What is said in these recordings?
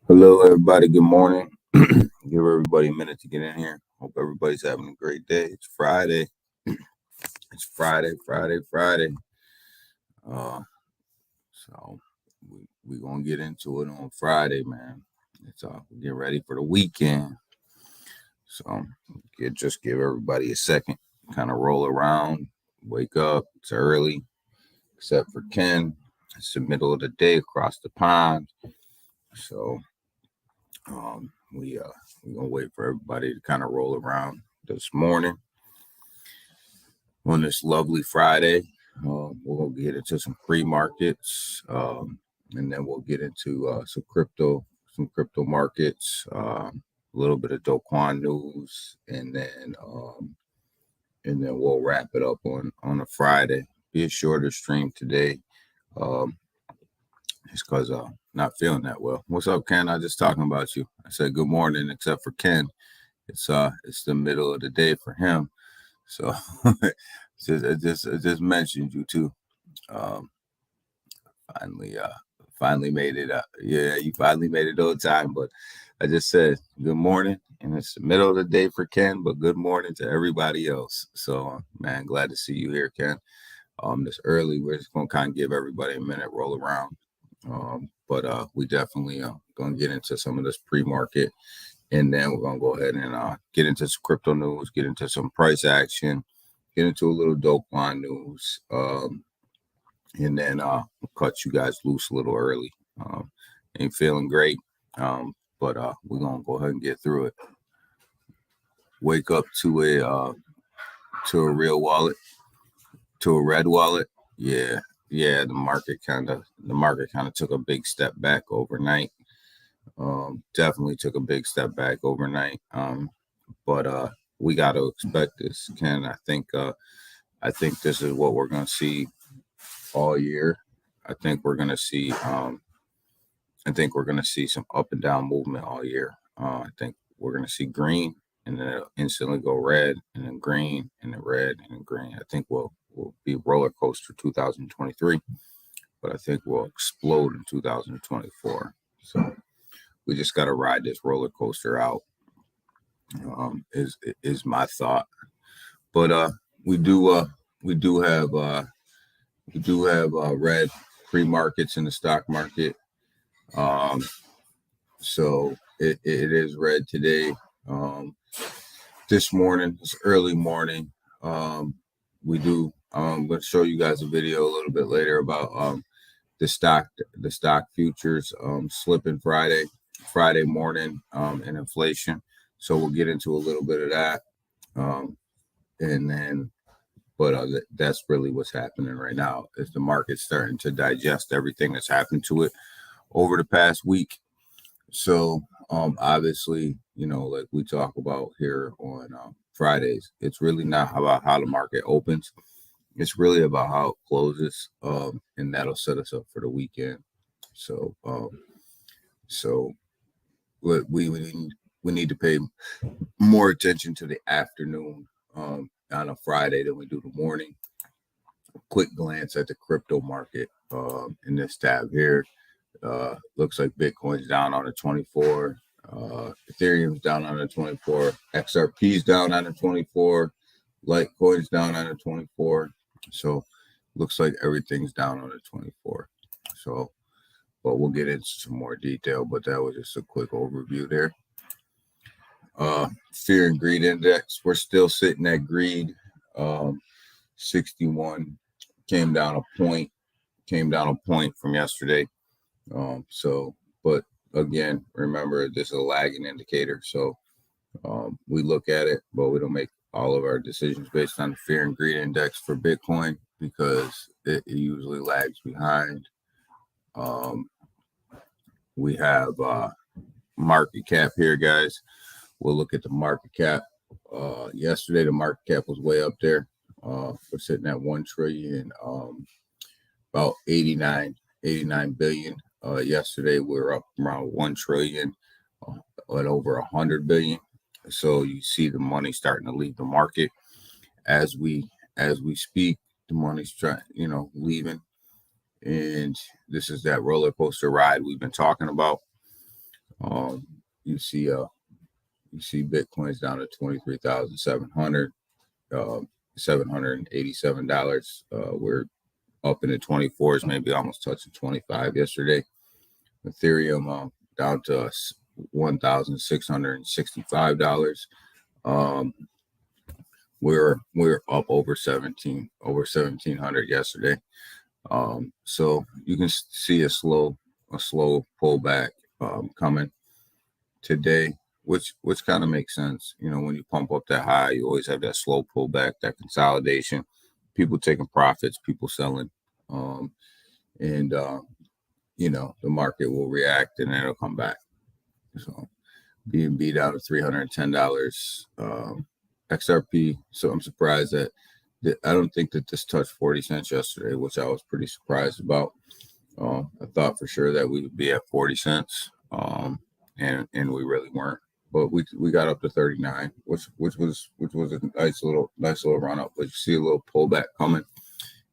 Hello, everybody. Good morning. Give everybody a minute to get in here. Hope everybody's having a great day. It's Friday. It's Friday. Uh, so we gonna get into it on Friday, man. It's get ready for the weekend. So just give everybody a second, kind of roll around, wake up. It's early, except for Ken. It's the middle of the day across the pond. So we're gonna wait for everybody to kind of roll around this morning on this lovely Friday. We'll get into some free markets, and then we'll get into some crypto markets, a little bit of Kwon news, and then we'll wrap it up on a Friday. Be a shorter stream today. Um, it's because not feeling that well. What's up, Ken? I just talking about you. I said good morning, except for Ken. It's the middle of the day for him. So I just mentioned you too. Um, finally finally made it up. Yeah, you finally made it on time. But I just said good morning, and it's the middle of the day for Ken, but good morning to everybody else. So man, glad to see you here, Ken. This early, we're just gonna kind of give everybody a minute, roll around. But we definitely gonna get into some of this pre-market, and then we're gonna go ahead and get into some crypto news, get into some price action, get into a little dope line news, and then cut you guys loose a little early. Ain't feeling great, but we're gonna go ahead and get through it. Wake up to a real wallet, to a red wallet. Yeah, yeah. The market kind of took a big step back overnight. Definitely took a big step back overnight. But we got to expect this, Ken. I think this is what we're gonna see all year. I think we're gonna see. I think we're gonna see some up and down movement all year. I think we're gonna see green, and then it'll instantly go red, and then green, and then red, and then green. I think we'll be roller coaster 2023, but I think we'll explode in 2024. So we just got to ride this roller coaster out. Is my thought. But we do we do have red pre markets in the stock market. Um, so it is red today. Um, this morning, it's early morning. We do. I'm going to show you guys a video a little bit later about the stock futures slipping Friday morning, and inflation. So we'll get into a little bit of that, um, and then. But that's really what's happening right now. Is the market starting to digest everything that's happened to it over the past week? So obviously, like we talk about here on Fridays, it's really not about how the market opens. It's really about how it closes, and that'll set us up for the weekend. So, so we need to pay more attention to the afternoon on a Friday than we do the morning. Quick glance at the crypto market in this tab here. Looks like Bitcoin's down on the 24. Ethereum's down on the 24. XRP's down on the 24. Litecoin's down on the 24. So looks like everything's down on the 24. So, but we'll get into some more detail. But that was just a quick overview there. Fear and greed index. We're still sitting at greed. 61 came down a point. Came down a point from yesterday. But again, remember this is a lagging indicator. So we look at it, but we don't make all of our decisions based on the fear and greed index for Bitcoin because it usually lags behind. We have market cap here, guys. We'll look at the market cap. Yesterday, the market cap was way up there. We're sitting at 1 trillion, about 89 billion. Yesterday, we were up around 1 trillion at over 100 billion. So you see the money starting to leave the market as we speak. The money's leaving, and this is that roller coaster ride we've been talking about. Um, you see Bitcoin's down to 23,700, uh, $787. We're up in the 24s, maybe almost touching 25 yesterday. Ethereum down to $1,665. Um, we're up over 1700 yesterday. So you can see a slow pullback coming today, which kind of makes sense. You know, when you pump up that high, you always have that slow pullback, that consolidation, people taking profits, people selling, and you know, the market will react and then it'll come back. So BNB down to $310, XRP. So I'm surprised that I don't think that this touched 40 cents yesterday, which I was pretty surprised about. I thought for sure that we would be at 40 cents, and we really weren't. But we got up to 39, which was a nice little run up. But you see a little pullback coming,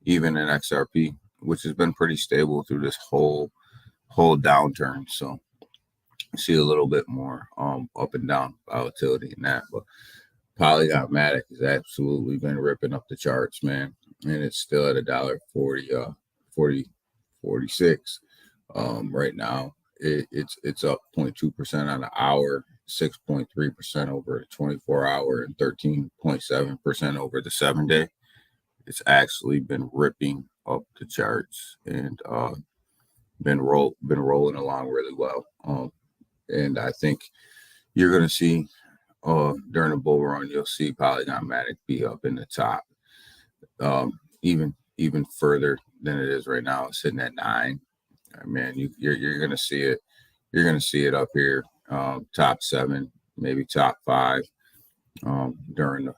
even in XRP, which has been pretty stable through this whole downturn. So you see a little bit more up and down volatility in that. But Polygon Matic has absolutely been ripping up the charts, man, and it's still at $1.40, 46 right now. It's up 0.2% on the hour, 6.3% over the 24-hour, and 13.7% over the 7-day. It's actually been ripping up the charts and been rolling along really well. And I think you're going to see during the bull run, you'll see Polygon Matic be up in the top, even further than it is right now. It's sitting at 9. Man, you're going to see it. You're going to see it up here, top 7, maybe top 5 during the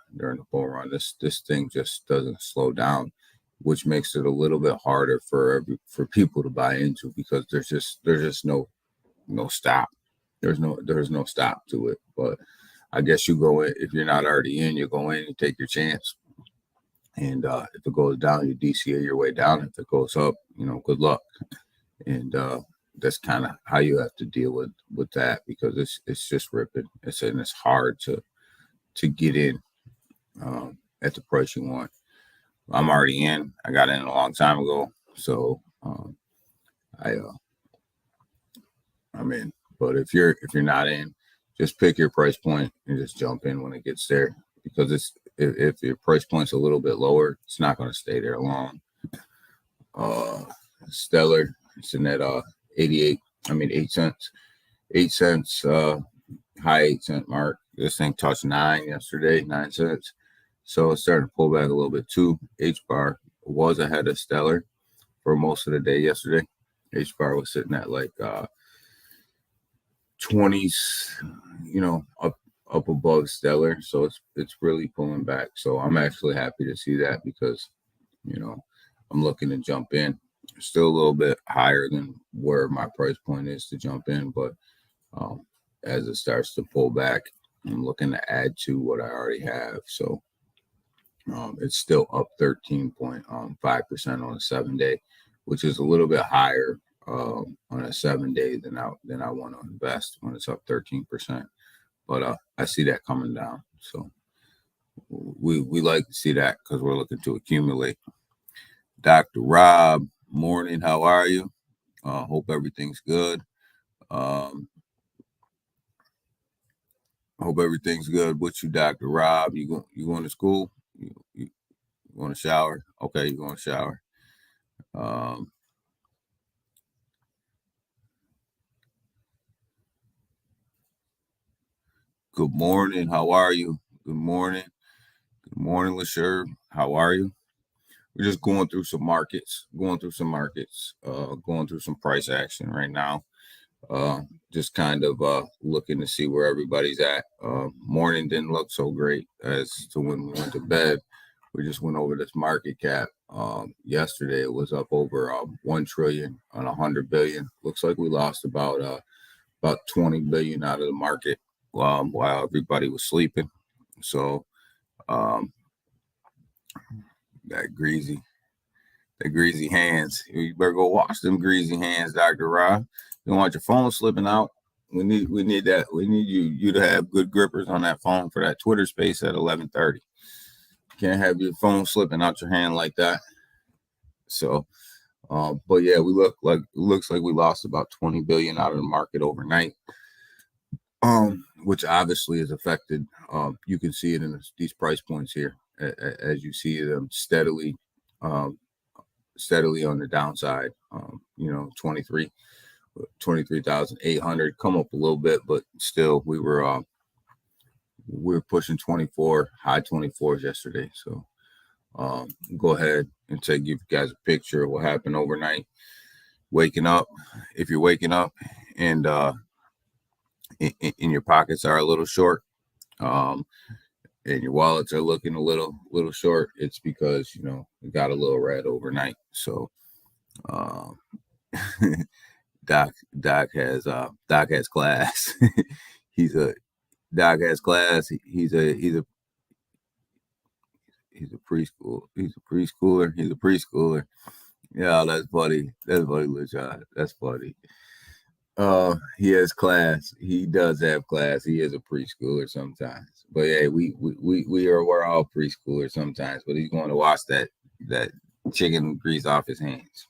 bull run. This thing just doesn't slow down, which makes it a little bit harder for people to buy into, because there's just no stop. There's no stop to it. But I guess you go in, if you're not already in, you go in and take your chance. And if it goes down, you DCA your way down. If it goes up, good luck. And that's kind of how you have to deal with that, because it's just ripping. It's hard to get in at the price you want. I'm already in. I got in a long time ago, so I'm in. But if you're not in, just pick your price point and just jump in when it gets there, because if your price point's a little bit lower, it's not going to stay there long. Stellar, it's in that 8 cents, 8 cents, high 8 cent mark. This thing touched 9 yesterday, 9 cents. So it's starting to pull back a little bit too. H bar was ahead of Stellar for most of the day yesterday. H bar was sitting at like 20s, up above Stellar. So it's really pulling back. So I'm actually happy to see that, because I'm looking to jump in. Still a little bit higher than where my price point is to jump in, but as it starts to pull back, I'm looking to add to what I already have. So it's still up 13.5% on a 7-day, which is a little bit higher on a 7-day than I want to invest when it's up 13%. But I see that coming down. So we like to see that, because we're looking to accumulate. Dr. Rob, morning. How are you? Hope everything's good. Hope everything's good with you, Dr. Rob. You going to school? You going to shower? Okay, you going to shower. Good morning. How are you? Good morning. Good morning, LaSure. How are you? We're just going through some markets, going through some price action right now. Just kind of looking to see where everybody's at. Morning didn't look so great as to when we went to bed. We just went over this market cap. Yesterday it was up over 1 trillion on 100 billion. Looks like we lost about 20 billion out of the market while everybody was sleeping. So that greasy hands. You better go wash them greasy hands, Dr. Rob. You don't want your phone slipping out. We need that. We need you to have good grippers on that phone for that Twitter space at 11:30. Can't have your phone slipping out your hand like that. So, but yeah, looks like we lost about 20 billion out of the market overnight. Which obviously is affected. You can see it in these price points here, as you see them um, steadily on the downside. 23,800, come up a little bit, but still we were pushing 24, high 24s yesterday. So go ahead and give you guys a picture of what happened overnight. Waking up, if you're waking up and in your pockets are a little short, and your wallets are looking a little short, it's because it got a little red overnight. So um, Doc has class. he's a Doc has class. He's a preschool. He's a preschooler. He's a preschooler. Yeah, that's funny. That's funny, LeJohn. That's funny. He has class. He does have class. He is a preschooler sometimes. But yeah, we're all preschoolers sometimes. But he's going to wash that chicken grease off his hands.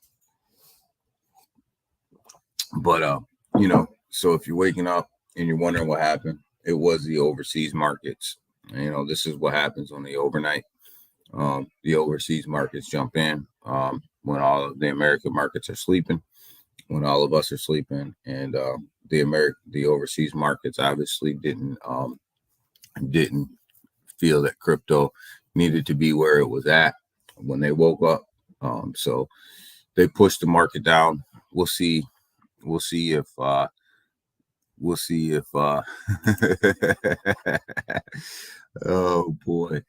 But so if you're waking up and you're wondering what happened, it was the overseas markets. This is what happens on the overnight. The overseas markets jump in when all of the American markets are sleeping, when all of us are sleeping, and the overseas markets obviously didn't feel that crypto needed to be where it was at when they woke up. So they pushed the market down. We'll see if oh boy.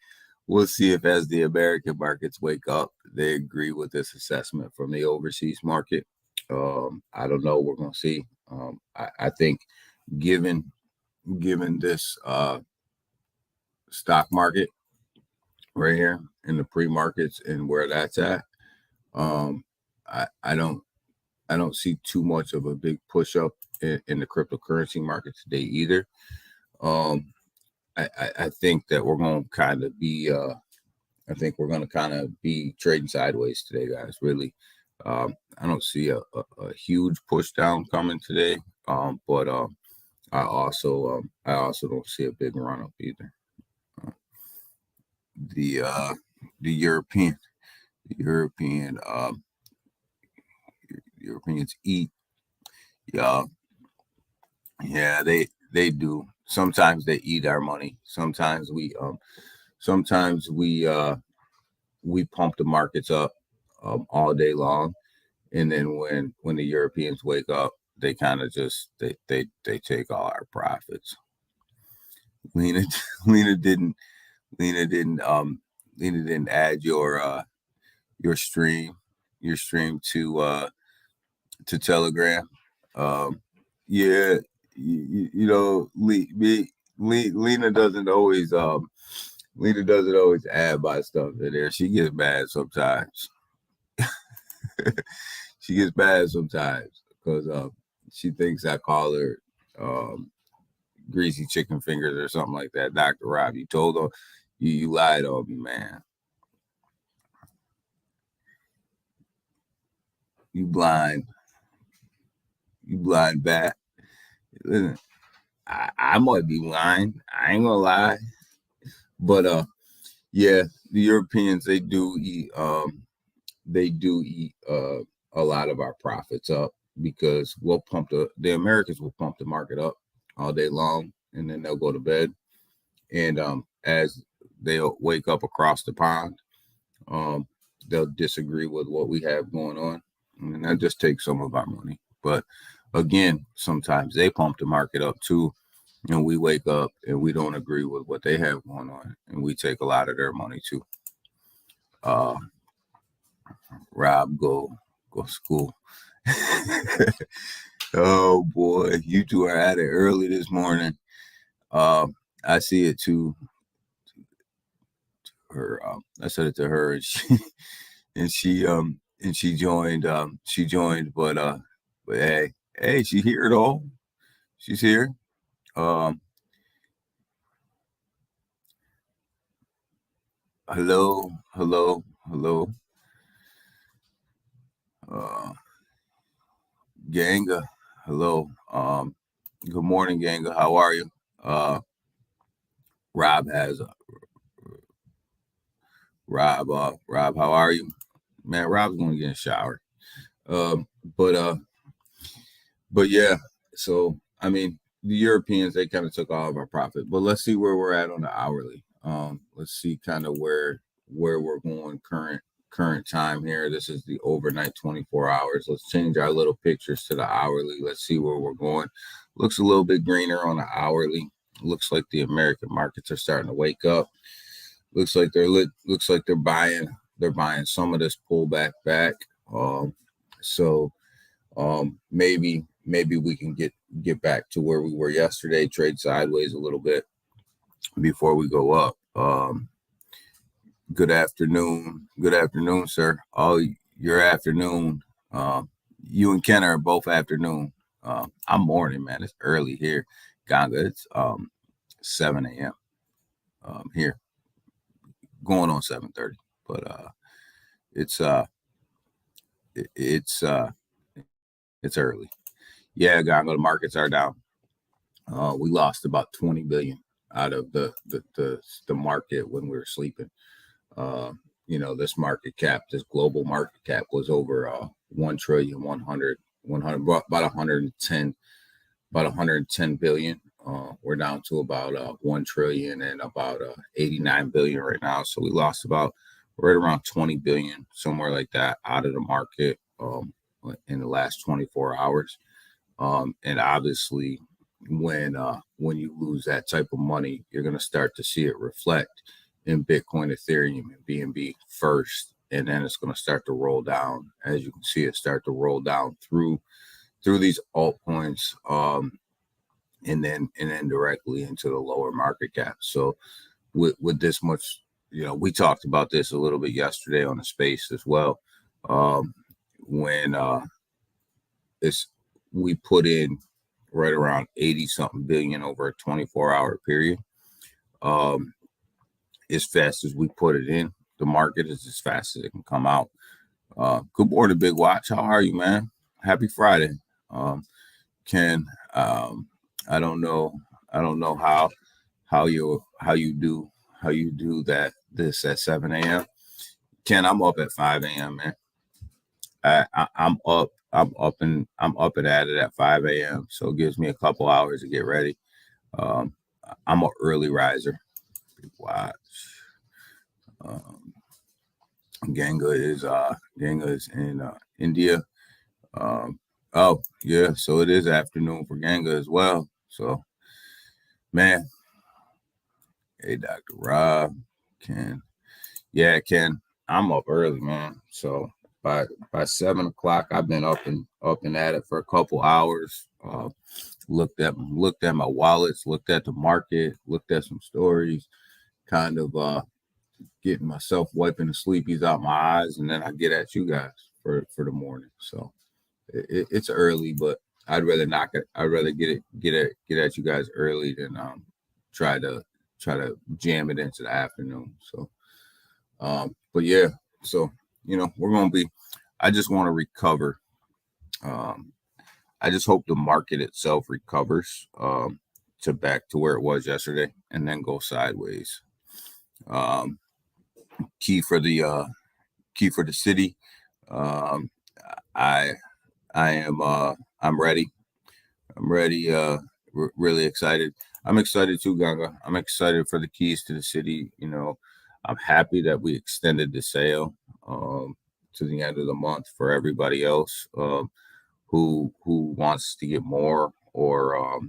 We'll see if, as the American markets wake up, they agree with this assessment from the overseas market. I don't know. We're going to see. I think, given this stock market right here in the pre-markets and where that's at, I don't see too much of a big push up in the cryptocurrency market today either. I think that we're going to kind of be. I think we're going to kind of be trading sideways today, guys. Really, I don't see a huge push down coming today, but I also don't see a big run up either. The Europeans eat, yeah, they do. Sometimes they eat our money. Sometimes we pump the markets up all day long, and then when the Europeans wake up, they kind of just they take all our profits. Lena Lena didn't Lena didn't Lena didn't add your stream to Telegram. Yeah, Lena doesn't always add my stuff in there. She gets mad sometimes. She gets mad sometimes because she thinks I call her greasy chicken fingers or something like that. Dr. Rob, you told her you lied on me, man. You blind bat. Listen, I might be lying. I ain't gonna lie. But yeah, the Europeans, they do eat a lot of our profits up, because the Americans will pump the market up all day long, and then they'll go to bed. And as they'll wake up across the pond, they'll disagree with what we have going on, and that just takes some of our money. But again, sometimes they pump the market up too, and we wake up and we don't agree with what they have going on, and we take a lot of their money too. Rob, go school. Oh boy, you two are at it early this morning. I see it too. Her, I said it to her, and she joined. But hey, she here though. She's here. Um, hello, hello, hello. Uh, Ganga, hello. Good morning, Ganga. How are you? Uh, Rob has Rob. How are you, man? Rob's going to get in the shower. Um, but uh, but yeah. So I mean, the Europeans they kind of took all of our profit. But let's see where we're at on the hourly. Let's see kind of where we're going current time here. This is the overnight 24 hours. Let's change our little pictures to the hourly. Let's see where we're going. Looks a little bit greener on the hourly. Looks like the American markets are starting to wake up. Looks like they're lit. Looks like they're buying some of this pullback back. Um, so maybe we can get back to where we were yesterday. Trade sideways a little bit before we go up. Good afternoon, sir. Oh, your afternoon. You and Ken are both afternoon. I'm morning, man. It's early here, Ganga. It's 7 a.m. Here, going on 7:30. But it's uh it, it's early. Yeah, Ganga. The markets are down. We lost about 20 billion out of the market when we were sleeping. Uh, this market cap, this global market cap was over 1 trillion, 100, about 110, about 110 billion. We're down to about 1 trillion and about 89 billion right now. So we lost about right around 20 billion, somewhere like that, out of the market in the last 24 hours. And obviously, when you lose that type of money, you're going to start to see it reflect in Bitcoin, Ethereum, and BNB first, and then it's going to start to roll down. As you can see, it start to roll down through these altcoins, and then directly into the lower market cap. So with this much, we talked about this a little bit yesterday on the space as well. When it's we put in right around 80 something billion over a 24-hour period. As fast as we put it in, the market is as fast as it can come out. Good morning, Big Watch. How are you, man? Happy Friday. Ken, I don't know. I don't know how you do that this at 7 a.m. Ken, I'm up at 5 a.m. man. I'm up. I'm up and at it at 5 a.m. So it gives me a couple hours to get ready. Um, I'm an early riser. Big Watch. Um, Ganga is in India. Oh yeah, so it is afternoon for Ganga as well. So man, hey Dr. Rob, Ken, yeah, Ken, I'm up early, man. So by 7 o'clock, I've been up and at it for a couple hours. Looked at my wallets, looked at the market, looked at some stories, kind of getting myself wiping the sleepies out my eyes, and then I get at you guys for the morning. So it's early, but I'd rather knock it. I'd rather get at you guys early than try to jam it into the afternoon. So, but yeah, so we're gonna be. I just want to recover. Um, I just hope the market itself recovers to back to where it was yesterday, and then go sideways. Um, key for the city. Um, I I am I'm ready. I'm ready. Really excited. I'm excited too, Ganga. I'm excited for the keys to the city. I'm happy that we extended the sale to the end of the month for everybody else who wants to get more or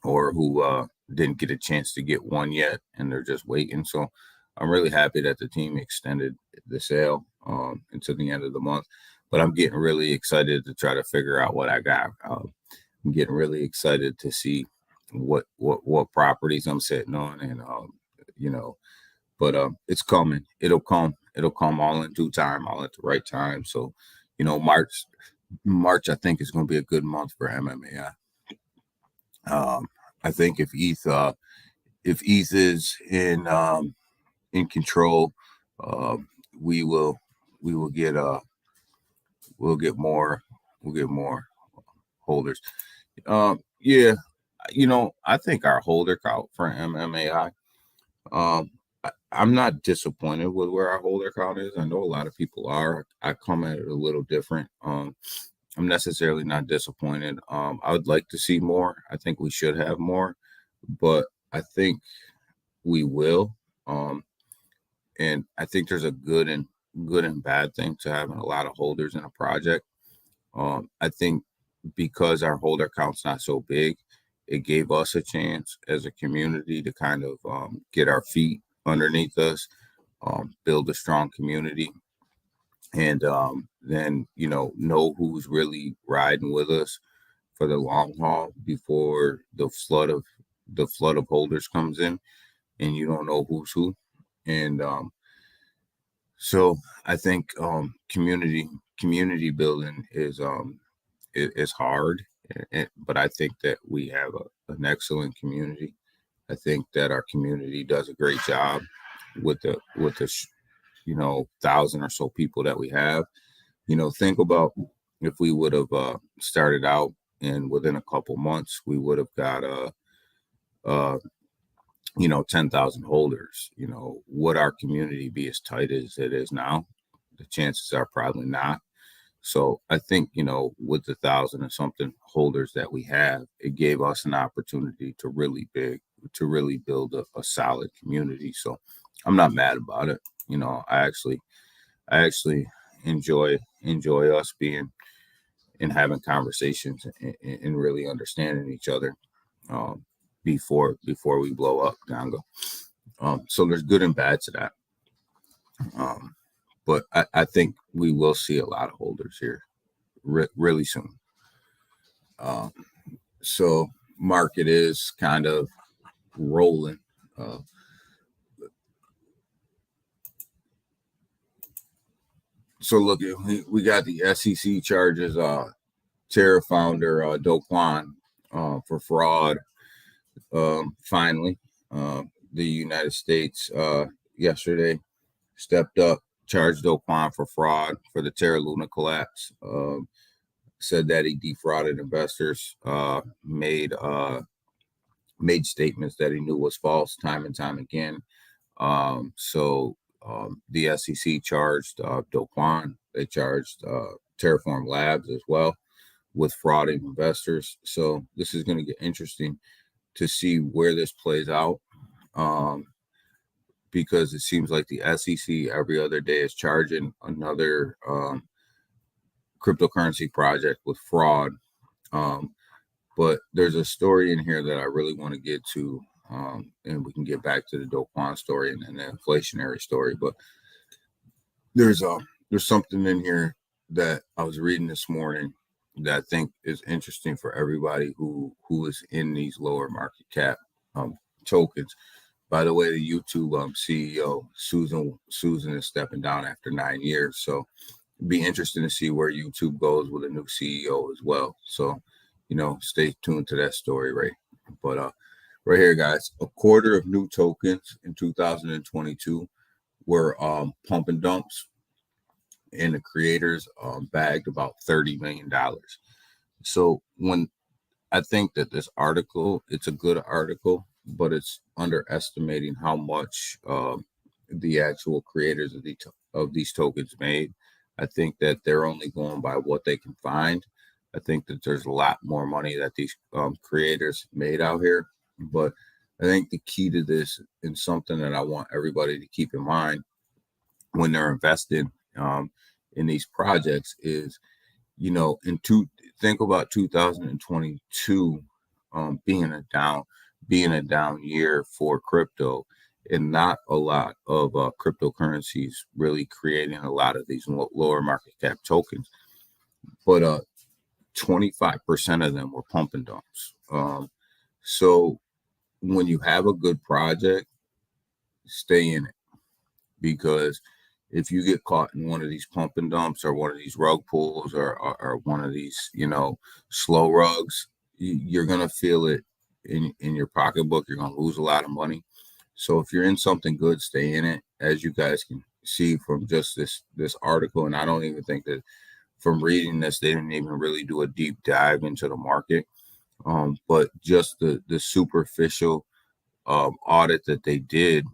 who didn't get a chance to get one yet and they're just waiting. So I'm really happy that the team extended the sale until the end of the month. But I'm getting really excited to try to figure out what I got. I'm getting really excited to see what properties I'm sitting on, and you know, but it's coming. It'll come. It'll come all in due time, all at the right time. So, March I think is going to be a good month for MMA. I think if ETH is in control, um, we will we will get we'll get more we'll get more holders. Yeah, I think our holder count for MMAI. I'm not disappointed with where our holder count is. I know a lot of people are. I come at it a little different. I'm necessarily not disappointed. I would like to see more. I think we should have more, but I think we will. Um, and I think there's a good and bad thing to having a lot of holders in a project. I think because our holder count's not so big, it gave us a chance as a community to kind of get our feet underneath us, build a strong community, and then know who's really riding with us for the long haul before the flood of holders comes in, and you don't know who's who. And so I think community building is hard, but I think that we have an excellent community. I think that our community does a great job with the 1,000 or so people that we have. Think about if we would have started out and within a couple months we would have got 10,000 holders. Would our community be as tight as it is now? The chances are probably not. So I think, with the 1,000 or something holders that we have, it gave us an opportunity to really build a solid community. So I'm not mad about it. I actually enjoy us being and having conversations and really understanding each other um, before we blow up, Gango. So there's good and bad to that. Um, but I think we will see a lot of holders here really soon. Um, so market is kind of rolling. Uh, so look, we got the SEC charges. Terra founder Do Kwon for fraud. Finally, the United States yesterday stepped up, charged Do Kwon for fraud for the Terra Luna collapse. Said that he defrauded investors, made statements that he knew was false time and time again. So the SEC charged Do Kwon. They charged Terraform Labs as well with frauding investors. So this is going to get interesting to see where this plays out, because it seems like the SEC every other day is charging another cryptocurrency project with fraud. Um, but there's a story in here that I really want to get to, and we can get back to the Do Kwon story and the inflationary story. But there's something in here that I was reading this morning that I think is interesting for everybody who is in these lower market cap tokens. By the way, the YouTube CEO Susan is stepping down after 9 years, so it'd be interesting to see where YouTube goes with a new CEO as well. So, stay tuned to that story, right? But right here, guys, a quarter of new tokens in 2022 were pump and dumps, and the creators bagged about $30 million. So when I think that this article, it's a good article, but it's underestimating how much the actual creators of these tokens made. I think that they're only going by what they can find. I think that there's a lot more money that these creators made out here. But I think the key to this, and something that I want everybody to keep in mind when they're investing in these projects, is think about 2022 being a down year for crypto, and not a lot of cryptocurrencies really creating a lot of these lower market cap tokens, but 25% of them were pump and dumps. So when you have a good project, stay in it, because if you get caught in one of these pump and dumps or one of these rug pulls or one of these, slow rugs, you're going to feel it in your pocketbook. You're going to lose a lot of money. So if you're in something good, stay in it. As you guys can see from just this article, and I don't even think that from reading this, they didn't even really do a deep dive into the market. But just the superficial audit that they did,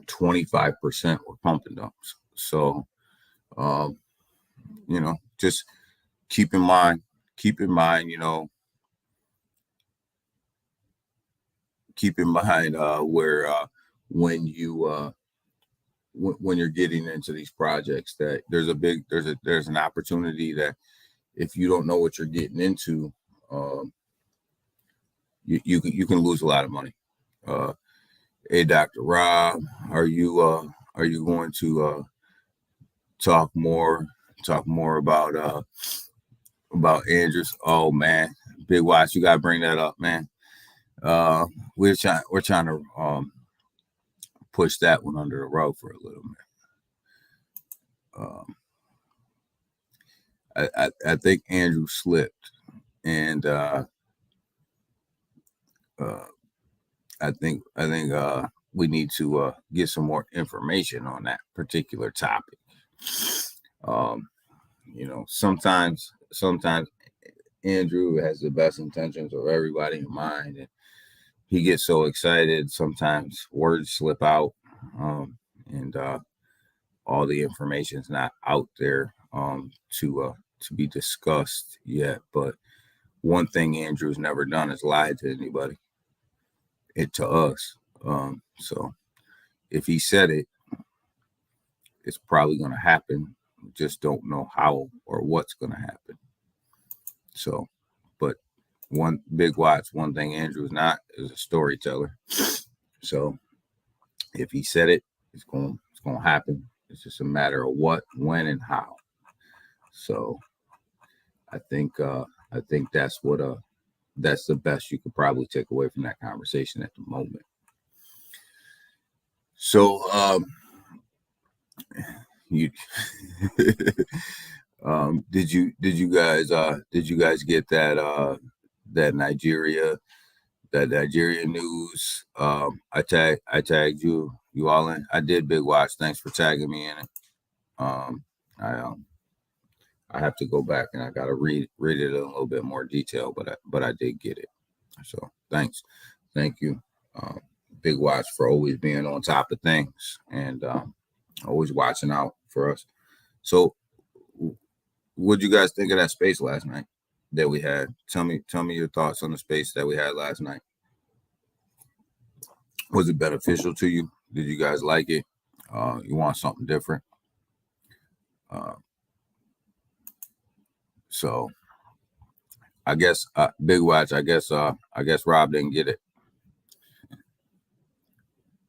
25% were pump and dumps. So, um, just keep in mind, keep in mind, where when you when you're getting into these projects, that there's an opportunity that if you don't know what you're getting into, um, you can lose a lot of money. Uh, hey, Dr. Rob, are you going to talk more talk more about Andrews? Oh man, Big Watch, you gotta bring that up, man. Uh, we're trying to push that one under the rug for a little bit. Um, I think Andrew slipped, and uh, I think we need to get some more information on that particular topic. Um, sometimes Andrew has the best intentions of everybody in mind, and he gets so excited. Sometimes words slip out, and all the information is not out there to be discussed yet. But one thing Andrew's never done is lied to anybody, it to us. So if he said it, it's probably going to happen. We just don't know how or what's going to happen. So, but one Big Watch, one thing Andrew's not is a storyteller. So if he said it, it's going to happen. It's just a matter of what, when, and how. So I think that's the best you could probably take away from that conversation at the moment. So you did you guys get that Nigeria news? I tagged you all in. I did, Big Watch. Thanks for tagging me in it. Um, I have to go back and I got to read it in a little bit more detail, but I did get it. So thanks, thank you, Big Watch, for always being on top of things and always watching out for us. So, what did you guys think of that space last night that we had? Tell me your thoughts on the space that we had last night. Was it beneficial to you? Did you guys like it? You want something different? Uh, so I guess Big Watch. I guess Rob didn't get it,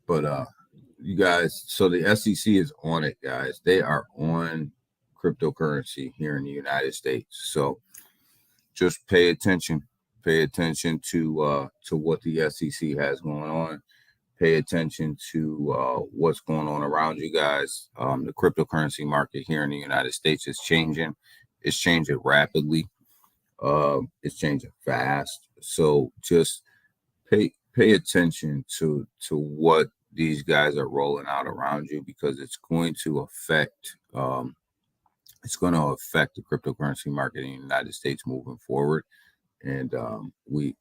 but you guys. So the SEC is on it, guys. They are on cryptocurrency here in the United States. So just pay attention. Pay attention to what the SEC has going on. Pay attention to what's going on around you guys. The cryptocurrency market here in the United States is changing. It's changing rapidly. It's changing fast. So just pay attention to what these guys are rolling out around you, because it's going to affect the cryptocurrency market in the United States moving forward. And we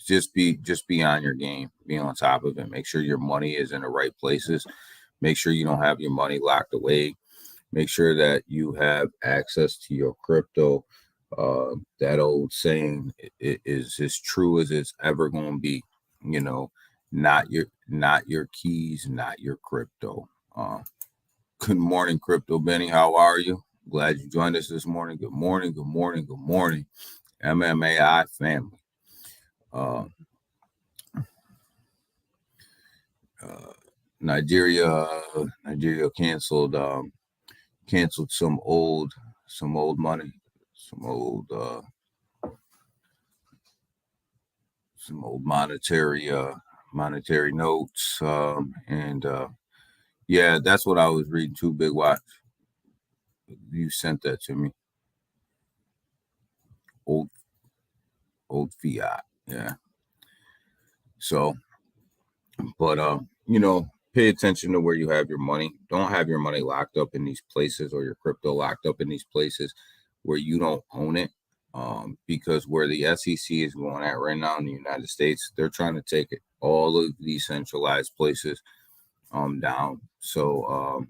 just be on your game, be on top of it. Make sure your money is in the right places. Make sure you don't have your money locked away. Make sure that you have access to your crypto. That old saying is as true as it's ever going to be. Not your keys, not your crypto. Good morning, Crypto Benny. How are you? Glad you joined us this morning. Good morning, good morning, good morning, MMAI family. Nigeria canceled some old money, some old monetary notes, and yeah, that's what I was reading too. Big Watch, you sent that to me. Old fiat. Yeah. So, but pay attention to where you have your money. Don't have your money locked up in these places or your crypto locked up in these places where you don't own it. Because where the SEC is going at right now in the United States, they're trying to take all of these centralized places down. So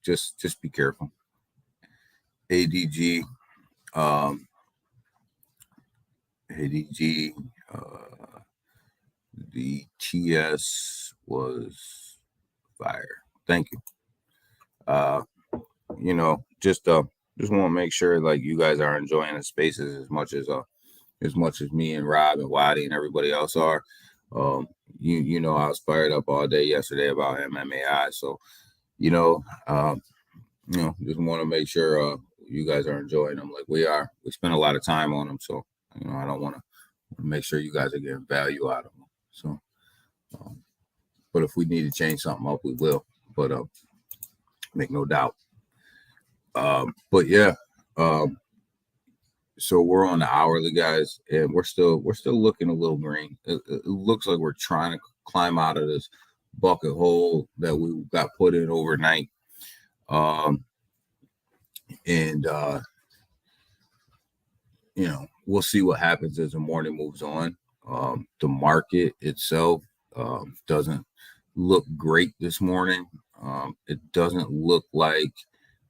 just be careful. ADG, um, ADG, the TS was fire. Thank you. Uh, just want to make sure like you guys are enjoying the spaces as much as me and Rob and Waddy and everybody else are. I was fired up all day yesterday about MMAI. So, you know, um, just want to make sure you guys are enjoying them like we are. We spend a lot of time on them, so I don't want to make sure you guys are getting value out of them. So, um, but if we need to change something up, we will. But make no doubt. But yeah, um, so we're on the hourly, guys, and we're still looking a little green. It looks like we're trying to climb out of this bucket hole that we got put in overnight. Um, and we'll see what happens as the morning moves on. The market itself doesn't look great this morning. It doesn't look like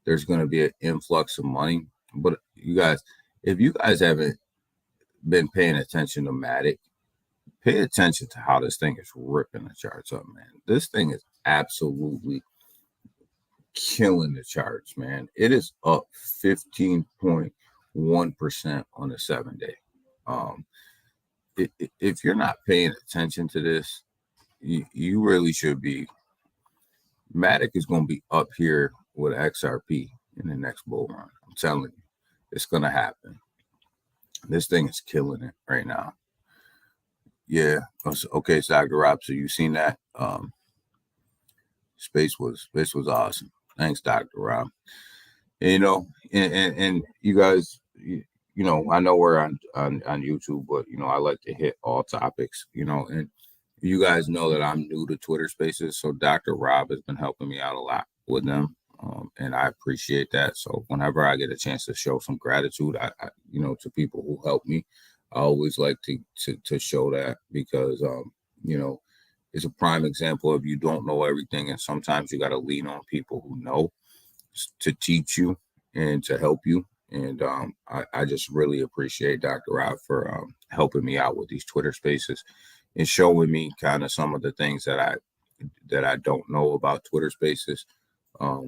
there's going to be an influx of money. But you guys, if you guys haven't been paying attention to Matic, pay attention to how this thing is ripping the charts up, man. This thing is absolutely killing the charts, man. It is up 15.1% on the 7 day. Um, if you're not paying attention to this, you really should be. Matic is going to be up here with XRP in the next bull run. I'm telling you, it's going to happen. This thing is killing it right now. Yeah. Okay, so Dr. Rob, so you seen that? Space was awesome. Thanks, Dr. Rob. And, and you guys, I know we're on YouTube, but I like to hit all topics, and you guys know that I'm new to Twitter Spaces, so Dr. Rob has been helping me out a lot with them, and I appreciate that. So whenever I get a chance to show some gratitude, to people who help me, I always like to show that because it's a prime example of you don't know everything, and sometimes you got to lean on people who know to teach you and to help you. And I just really appreciate Dr. Rob for helping me out with these Twitter Spaces and showing me kind of some of the things that I don't know about Twitter Spaces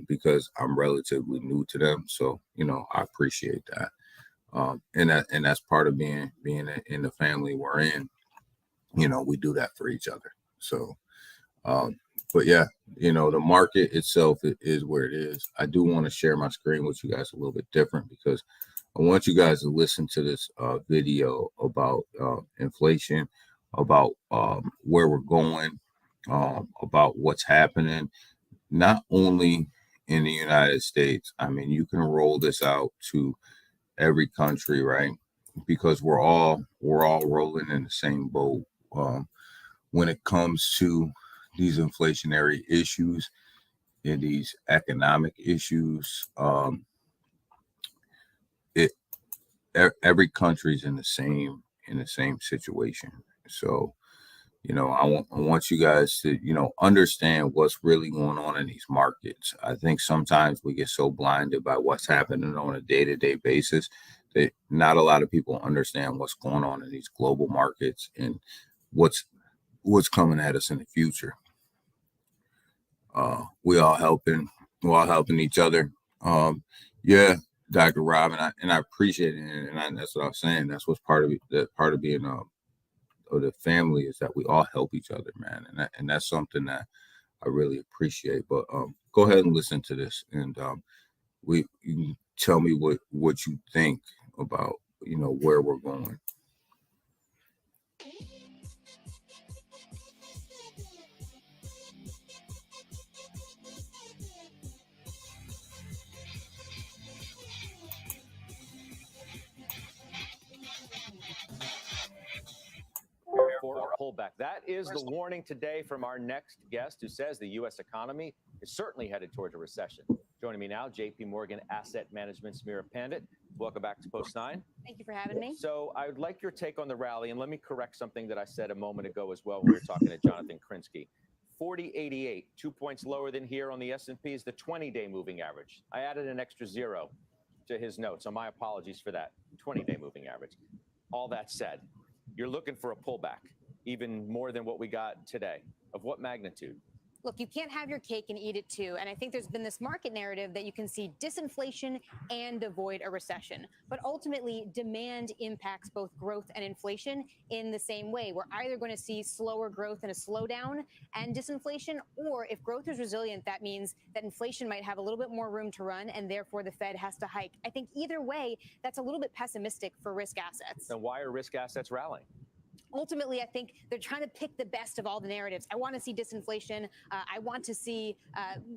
because I'm relatively new to them. So I appreciate that, and that's part of being in the family we're in. We do that for each other. So, but yeah, the market itself is where it is. I do want to share my screen with you guys a little bit different because I want you guys to listen to this video about inflation, about where we're going, about what's happening, not only in the United States. I mean, you can roll this out to every country, right? Because we're all rolling in the same boat when it comes to these inflationary issues and these economic issues. It every country's in the same situation. So I want you guys to understand what's really going on in these markets. I think sometimes we get so blinded by what's happening on a day-to-day basis that not a lot of people understand what's going on in these global markets and what's coming at us in the future. We're all helping each other. Yeah, Dr. Rob, and I appreciate it, and that's what I was saying. That's what's part of being of the family is that we all help each other, man, and that's something that I really appreciate. But go ahead and listen to this, and you can tell me what you think about where we're going. pullback. That is the warning today from our next guest, who says the U.S. economy is certainly headed towards a recession. Joining me now, J.P. Morgan Asset Management's Mira Pandit. Welcome back to Post 9. Thank you for having me. So I would like your take on the rally, and let me correct something that I said a moment ago as well when we were talking to Jonathan Krinsky. 40.88, 2 points lower than here on the S&P is the 20-day moving average. I added an extra zero to his notes, so my apologies for that. 20-day moving average. All that said, you're looking for a pullback, even more than what we got today. Of what magnitude? Look, you can't have your cake and eat it too. And I think there's been this market narrative that you can see disinflation and avoid a recession. But ultimately, demand impacts both growth and inflation in the same way. We're either going to see slower growth and a slowdown and disinflation, or if growth is resilient, that means that inflation might have a little bit more room to run, and therefore the Fed has to hike. I think either way, that's a little bit pessimistic for risk assets. Then why are risk assets rallying? Ultimately, I think they're trying to pick the best of all the narratives. I want to see disinflation. I want to see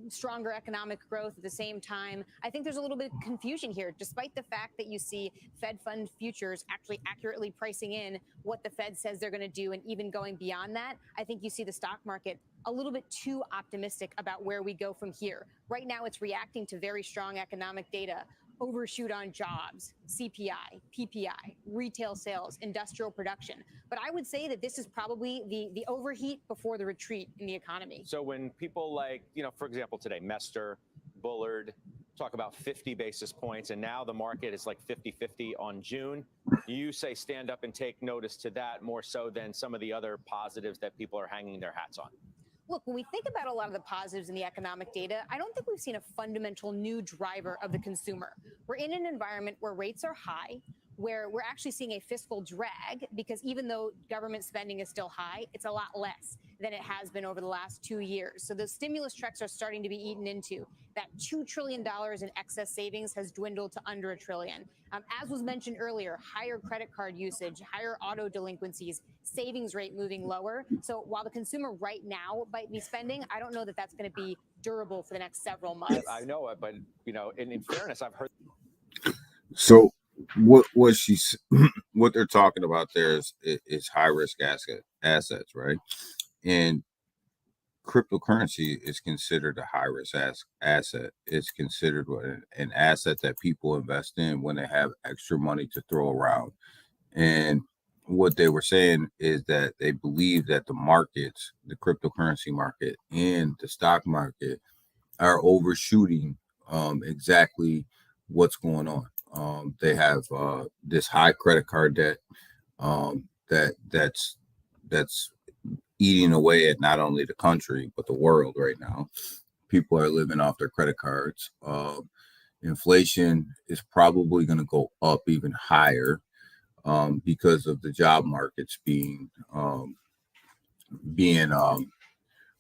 stronger economic growth at the same time. I think there's a little bit of confusion here, despite the fact that you see Fed fund futures actually accurately pricing in what the Fed says they're going to do, and even going beyond that. I think you see the stock market a little bit too optimistic about where we go from here. Right now, it's reacting to very strong economic data. Overshoot on jobs, CPI, PPI, retail sales, industrial production. But I would say that this is probably the overheat before the retreat in the economy. So when people like, for example, today, Mester, Bullard, talk about 50 basis points, and now the market is like 50-50 on June, you say stand up and take notice to that more so than some of the other positives that people are hanging their hats on? Look, when we think about a lot of the positives in the economic data, I don't think we've seen a fundamental new driver of the consumer. We're in an environment where rates are high, where we're actually seeing a fiscal drag, because even though government spending is still high, it's a lot less than it has been over the last 2 years. So the stimulus checks are starting to be eaten into. That $2 trillion in excess savings has dwindled to under $1 trillion. As was mentioned earlier, higher credit card usage, higher auto delinquencies, savings rate moving lower. So while the consumer right now might be spending, I don't know that that's going to be durable for the next several months. I know it, but in fairness, I've heard. So what what they're talking about there is high risk assets, right? And cryptocurrency is considered a high risk asset. It's considered an asset that people invest in when they have extra money to throw around. And what they were saying is that they believe that the markets, the cryptocurrency market and the stock market, are overshooting exactly what's going on. They have this high credit card debt that's eating away at not only the country but the world right now. People are living off their credit cards. Inflation is probably going to go up even higher because of the job markets being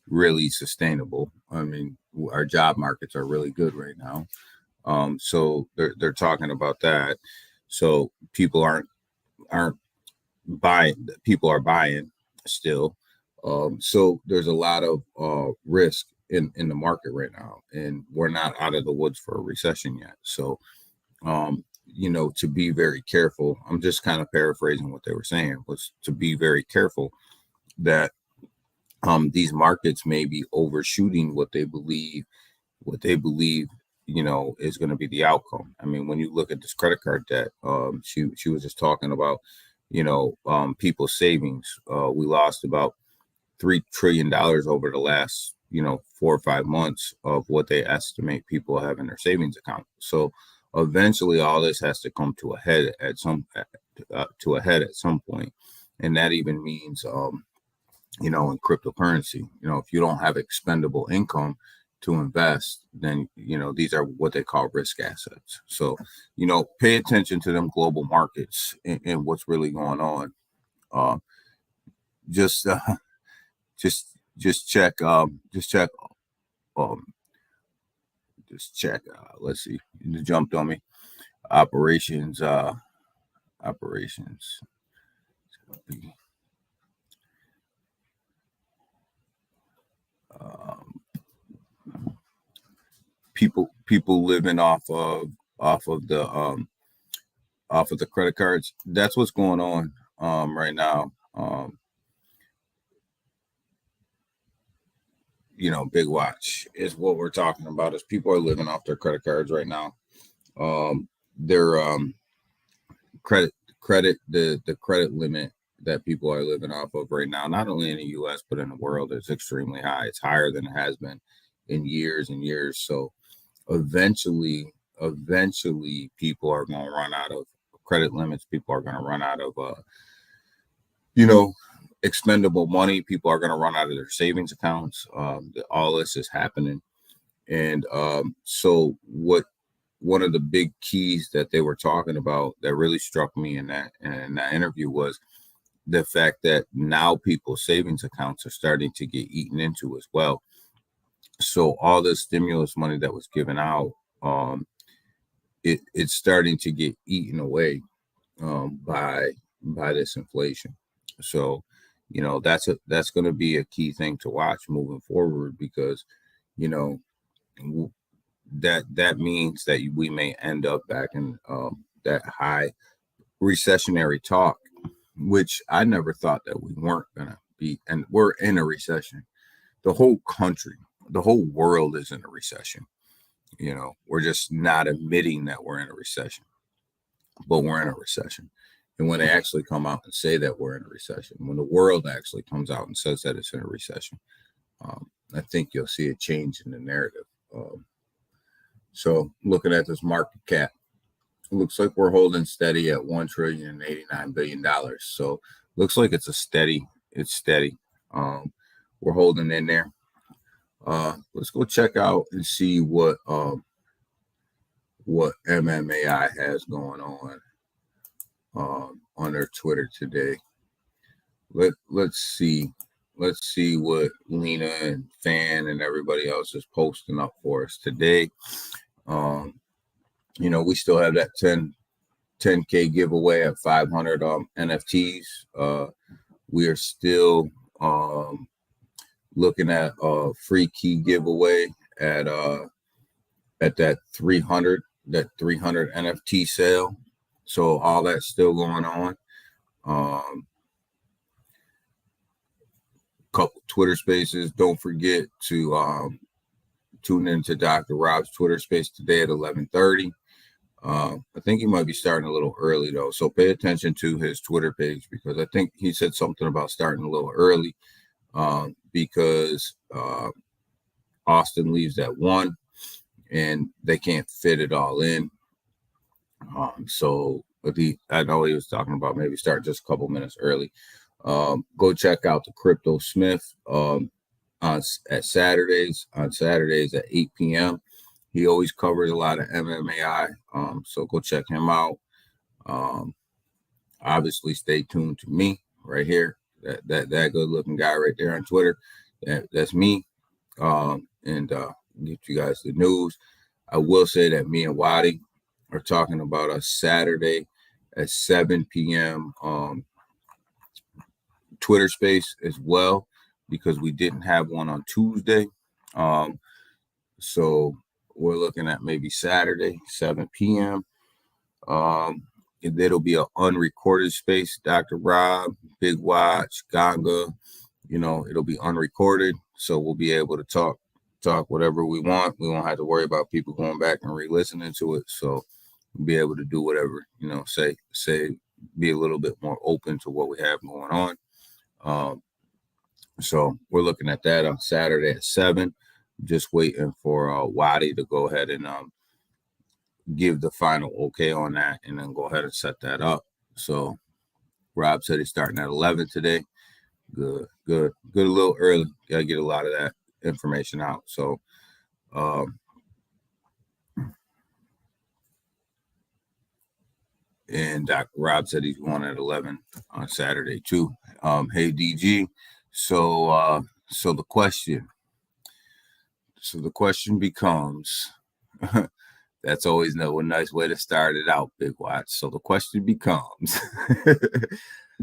really sustainable. I mean, our job markets are really good right now. So they're talking about that. So people aren't buying. People are buying still. So there's a lot of risk in the market right now, and we're not out of the woods for a recession yet. So to be very careful. I'm just kind of paraphrasing what they were saying, was to be very careful that these markets may be overshooting what they believe is going to be the outcome. I mean, when you look at this credit card debt, she was just talking about people's savings. We lost about $3 trillion over the last 4 or 5 months of what they estimate people have in their savings account. So eventually all this has to come to a head at some point, and that even means in cryptocurrency. If you don't have expendable income to invest, then these are what they call risk assets. So pay attention to them global markets and what's really going on. Just check. Let's see. You jumped on me. Operations. People living off of the credit cards. That's what's going on right now. big watch is what we're talking about. Is people are living off their credit cards right now. Their the credit limit that people are living off of right now, not only in the U.S. but in the world, is extremely high. It's higher than it has been in years and years. So eventually, people are going to run out of credit limits. People are going to run out of expendable money. People are going to run out of their savings accounts. All this is happening, and so one of the big keys that they were talking about that really struck me in that interview was the fact that now people's savings accounts are starting to get eaten into as well. So all the stimulus money that was given out, it's starting to get eaten away by this inflation. So, that's going to be a key thing to watch moving forward, because, that means that we may end up back in that high recessionary talk, which I never thought that we weren't going to be. And we're in a recession. The whole country, the whole world is in a recession. We're just not admitting that we're in a recession, but we're in a recession. And when they actually come out and say that we're in a recession, when the world actually comes out and says that it's in a recession, I think you'll see a change in the narrative. So looking at this market cap, it looks like we're holding steady at $1,089,000,000,000. So looks like it's steady. We're holding in there. Let's go check out and see what MMAI has going on their Twitter today. Let's see what Lena and Fan and everybody else is posting up for us today. We still have that 10K giveaway at 500 NFTs. We are still looking at a free key giveaway at that 300 NFT sale. So all that's still going on. Couple Twitter spaces. Don't forget to tune into Dr. Rob's Twitter space today at 11:30. I think he might be starting a little early though, so pay attention to his Twitter page, because I think he said something about starting a little early, because Austin leaves at 1 and they can't fit it all in. So I know he was talking about maybe start just a couple minutes early. Go check out the Crypto Smith on Saturdays at 8 p.m. He always covers a lot of MMAI, so go check him out. Obviously, stay tuned to me right here. That good looking guy right there on Twitter. That's me. And get you guys the news. I will say that me and Waddy are talking about a Saturday at 7 p.m. Twitter space as well, because we didn't have one on Tuesday. So we're looking at maybe Saturday, 7 p.m. It'll be an unrecorded space. Dr. Rob, Big Watch, Ganga, it'll be unrecorded. So we'll be able to talk whatever we want. We won't have to worry about people going back and re-listening to it. So we'll be able to do whatever, say, be a little bit more open to what we have going on. So we're looking at that on Saturday at 7. Just waiting for Waddy to go ahead and give the final okay on that, and then go ahead and set that up. So Rob said he's starting at 11 today. Good. A little early. Gotta get a lot of that information out. So and Dr. Rob said he's going at 11 on Saturday too. Hey DG. So the question becomes, that's always a nice way to start it out, Big Watch. So the question becomes,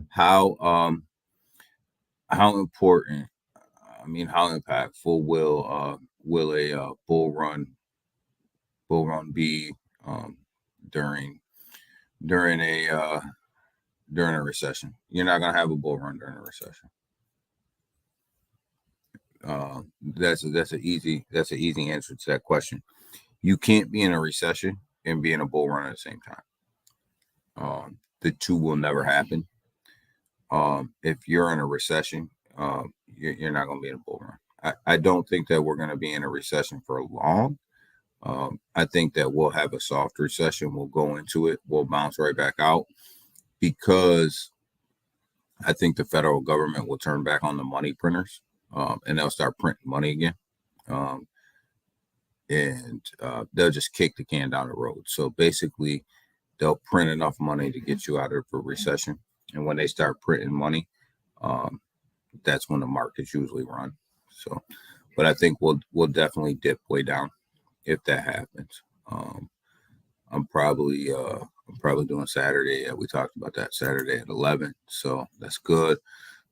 how important, how impactful will a bull run be during a recession? You're not gonna have a bull run during a recession. That's an easy answer to that question. You can't be in a recession and be in a bull run at the same time. The two will never happen. If you're in a recession, you're not going to be in a bull run. I don't think that we're going to be in a recession for long. I think that we'll have a soft recession. We'll go into it. We'll bounce right back out because I think the federal government will turn back on the money printers, and they'll start printing money again. And they'll just kick the can down the road. So basically, they'll print enough money to get you out of a recession. And when they start printing money, that's when the markets usually run. So, but I think we'll definitely dip way down if that happens. I'm probably doing Saturday. We talked about that Saturday at 11. So that's good.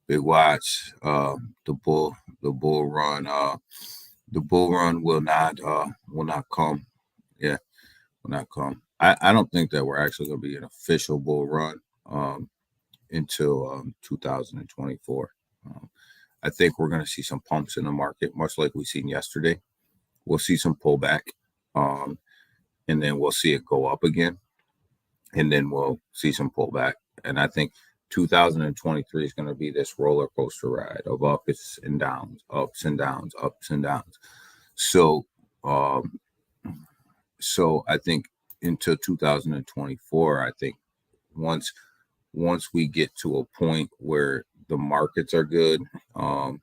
Big watch. The bull run. The bull run will not come. Yeah, will not come. I don't think that we're actually going to be an official bull run until 2024. I think we're going to see some pumps in the market, much like we seen yesterday. We'll see some pullback, and then we'll see it go up again, and then we'll see some pullback. And I think 2023 is going to be this roller coaster ride of ups and downs, ups and downs, ups and downs. So I think until 2024, I think once we get to a point where the markets are good, and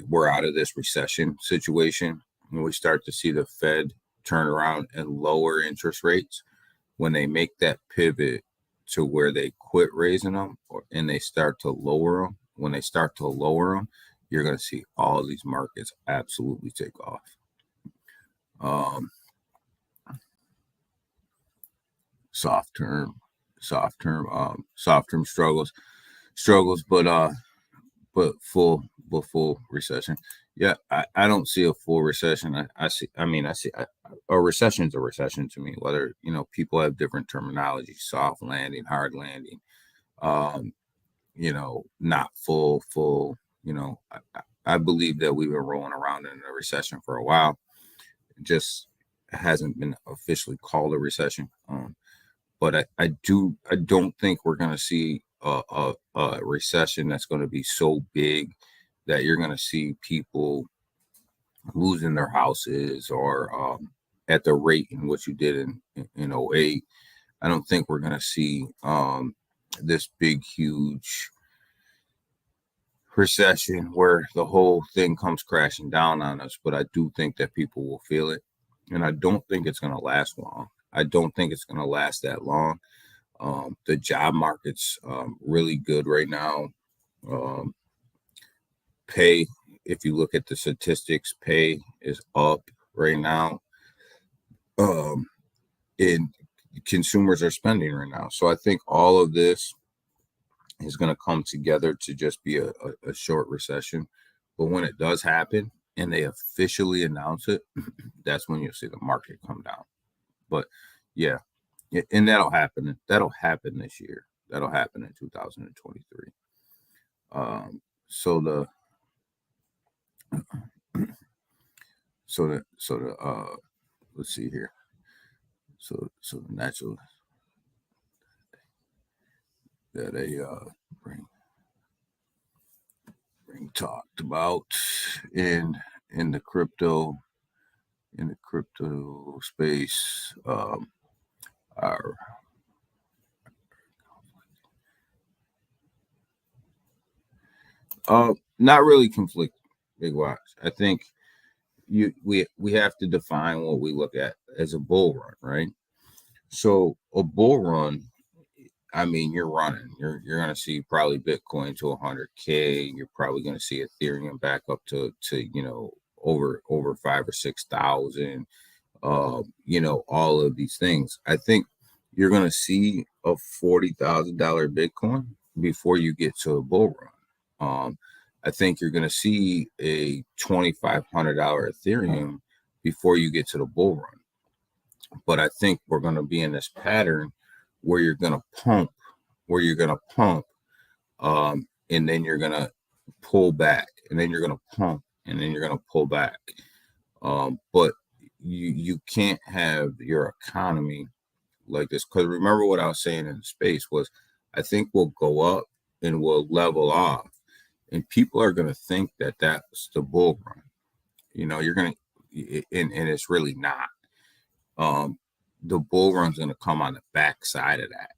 we're out of this recession situation, and we start to see the Fed turn around and lower interest rates, when they make that pivot to where they quit raising them and they start to lower them, when they start to lower them, you're going to see all of these markets absolutely take off. Soft term struggles, but full recession. Yeah, I don't see a full recession. I see a recession is a recession to me, whether, people have different terminology, soft landing, hard landing, not full, I believe that we've been rolling around in a recession for a while. It just hasn't been officially called a recession. But I don't think we're going to see a recession that's going to be so big that you're going to see people losing their houses or at the rate in which you did in 08. I don't think we're going to see this big, huge recession where the whole thing comes crashing down on us. But I do think that people will feel it. And I don't think it's going to last long. I don't think it's going to last that long. The job market's really good right now. Pay, if you look at the statistics, pay is up right now. And consumers are spending right now. So I think all of this is going to come together to just be a short recession. But when it does happen and they officially announce it, that's when you'll see the market come down. But yeah, and that'll happen. That'll happen this year. That'll happen in 2023. Let's see here. So the natural that bring talked about in the crypto space are not really conflict. Big watch. I think we have to define what we look at as a bull run, right? So a bull run, I mean, you're running. You're going to see probably Bitcoin to 100K. You're probably going to see Ethereum back up to over 5,000 or 6,000. All of these things. I think you're going to see a $40,000 Bitcoin before you get to a bull run. I think you're going to see a $2,500 Ethereum before you get to the bull run. But I think we're going to be in this pattern where you're going to pump, and then you're going to pull back, and then you're going to pump, and then you're going to pull back. But you can't have your economy like this, because remember what I was saying in space was, I think we'll go up and we'll level off, and people are going to think that that's the bull run. You're going to, and it's really not. The bull run's going to come on the back side of that.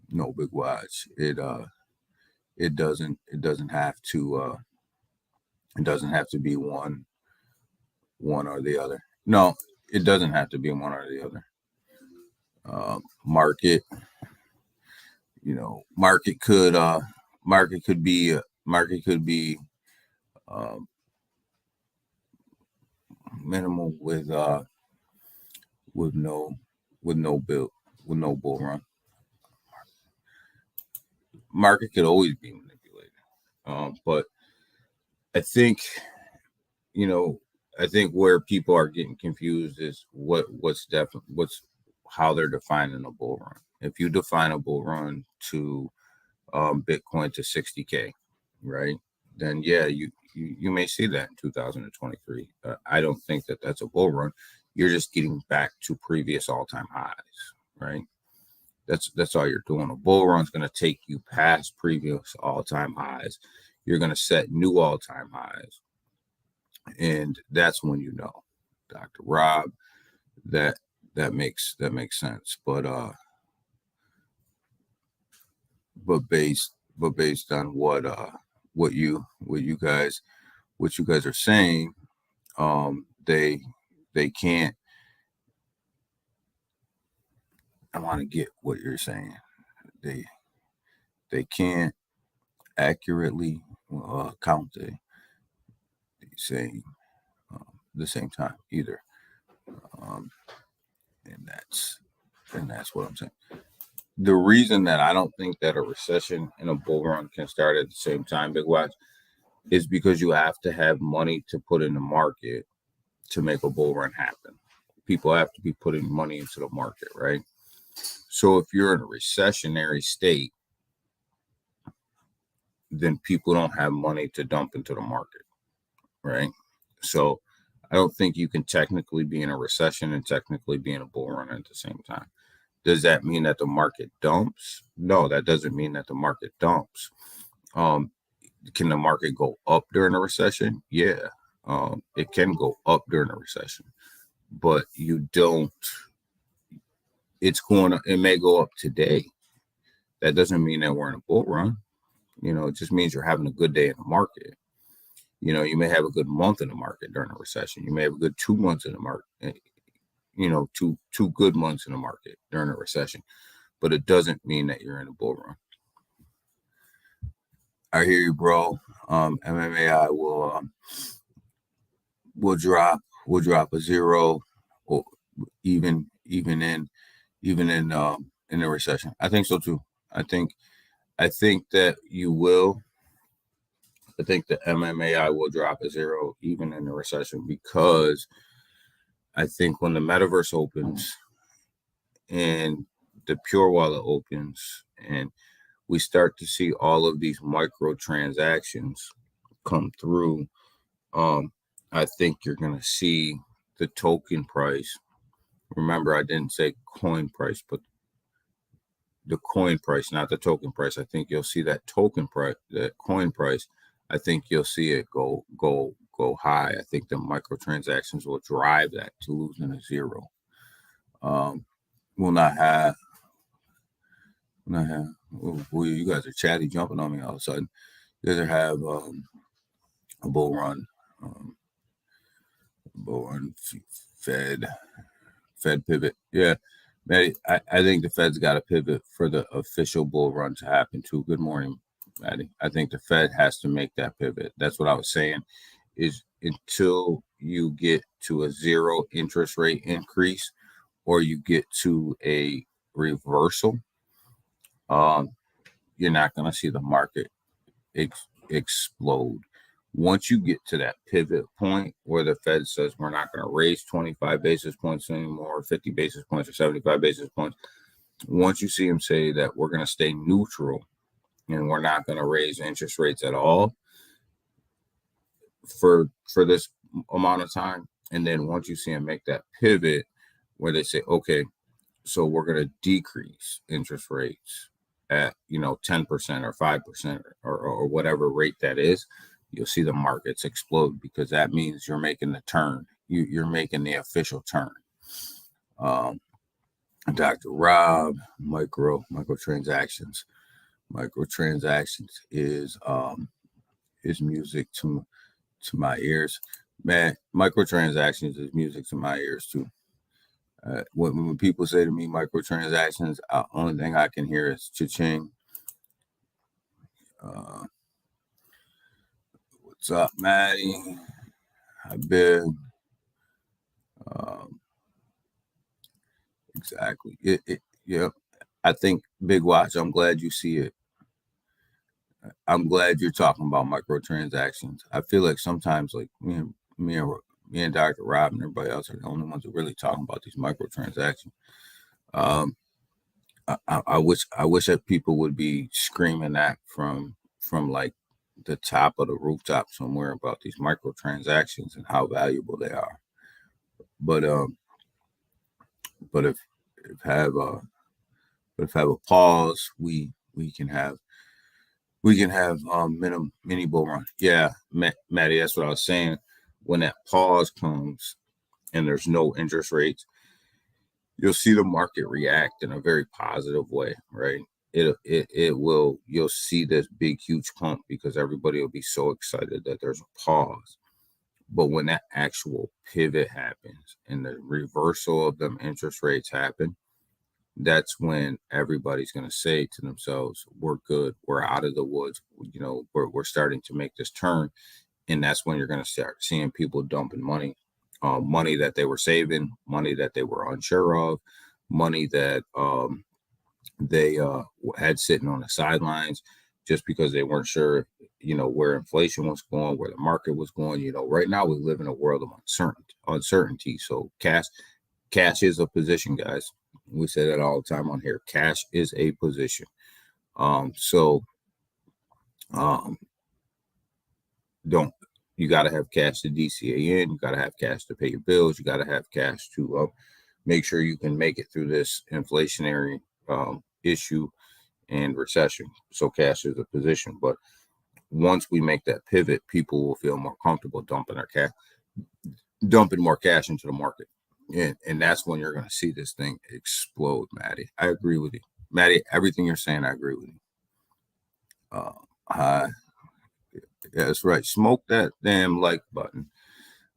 No, big watch. It doesn't have to be one or the other. No, it doesn't have to be one or the other. Market could be minimal with no bull run. Market could always be manipulated. But I think where people are getting confused is what's how they're defining a bull run. If you define a bull run to Bitcoin to 60K, right? Then yeah, you may see that in 2023. I don't think that that's a bull run. You're just getting back to previous all-time highs, right? That's all you're doing. A bull run's going to take you past previous all-time highs. You're going to set new all-time highs, and that's when Dr. Rob, that makes sense. But based on what you guys are saying, they can't. I want to get what you're saying. They can't accurately count the same time either, and that's what I'm saying. The reason that I don't think that a recession and a bull run can start at the same time, Big Watch, is because you have to have money to put in the market to make a bull run happen. People have to be putting money into the market, right? So if you're in a recessionary state, then people don't have money to dump into the market, right? So I don't think you can technically be in a recession and technically be in a bull run at the same time. Does that mean that the market dumps? No, that doesn't mean that the market dumps. Can the market go up during a recession? Yeah, it can go up during a recession, but you don't. It may go up today. That doesn't mean that we're in a bull run. It just means you're having a good day in the market. You may have a good month in the market during a recession. You may have a good 2 months in the market. Two good months in the market during a recession, but it doesn't mean that you're in a bull run. I hear you, bro. MMAI will drop a zero, or even in the recession. I think so too. I think that you will. I think the MMAI will drop a zero even in the recession, because I think when the metaverse opens and the pure wallet opens and we start to see all of these micro transactions come through, I think you're going to see the token price. Remember, I didn't say coin price, but the coin price, not the token price. I think you'll see that token price, that coin price. I think you'll see it go high. I think the microtransactions will drive that to losing a zero. We'll not have. Well, you guys are chatty, jumping on me all of a sudden. You guys have a bull run, Fed pivot. Yeah, Maddie, I think the Fed's got to pivot for the official bull run to happen too. Good morning, Maddie. I think the Fed has to make that pivot. That's what I was saying, is until you get to a zero interest rate increase or you get to a reversal, you're not going to see the market explode. Once you get to that pivot point where the Fed says we're not going to raise 25 basis points anymore, 50 basis points or 75 basis points, once you see them say that we're going to stay neutral and we're not going to raise interest rates at all for this amount of time. And then once you see them make that pivot where they say, okay, so we're going to decrease interest rates at 10% or 5% or whatever rate that is, you'll see the markets explode, because that means you're making the turn. You're making the official turn. Dr. Rob, microtransactions. Microtransactions is music to my ears. Man, microtransactions is music to my ears too. When people say to me microtransactions, only thing I can hear is cha-ching. What's up, Maddie? Hi, Bill. Exactly. Yeah. I think Big Watch, I'm glad you see it. I'm glad you're talking about microtransactions. I feel like sometimes, like me and Dr. Rob and everybody else are the only ones who really talking about these microtransactions. I wish that people would be screaming that from like the top of the rooftop somewhere about these microtransactions and how valuable they are. But if have a pause, we can have mini bull run. Yeah, Maddie, that's what I was saying. When that pause comes and there's no interest rates, you'll see the market react in a very positive way, right? It will. You'll see this big, huge pump because everybody will be so excited that there's a pause. But when that actual pivot happens and the reversal of them interest rates happen, that's when everybody's going to say to themselves, we're good, we're out of the woods, we're starting to make this turn. And that's when you're going to start seeing people dumping money, money that they were saving, money that they were unsure of, money that they had sitting on the sidelines just because they weren't sure, where inflation was going, where the market was going. Right now we live in a world of uncertainty. So cash is a position, guys. We say that all the time on here. Cash is a position. So don't you got to have cash to DCA in. You got to have cash to pay your bills. You got to have cash to make sure you can make it through this inflationary issue and recession. So cash is a position. But once we make that pivot, people will feel more comfortable dumping more cash into the market. And that's when you're going to see this thing explode, Maddie. I agree with you. Maddie, everything you're saying, I agree with you. Yeah, that's right. Smoke that damn like button.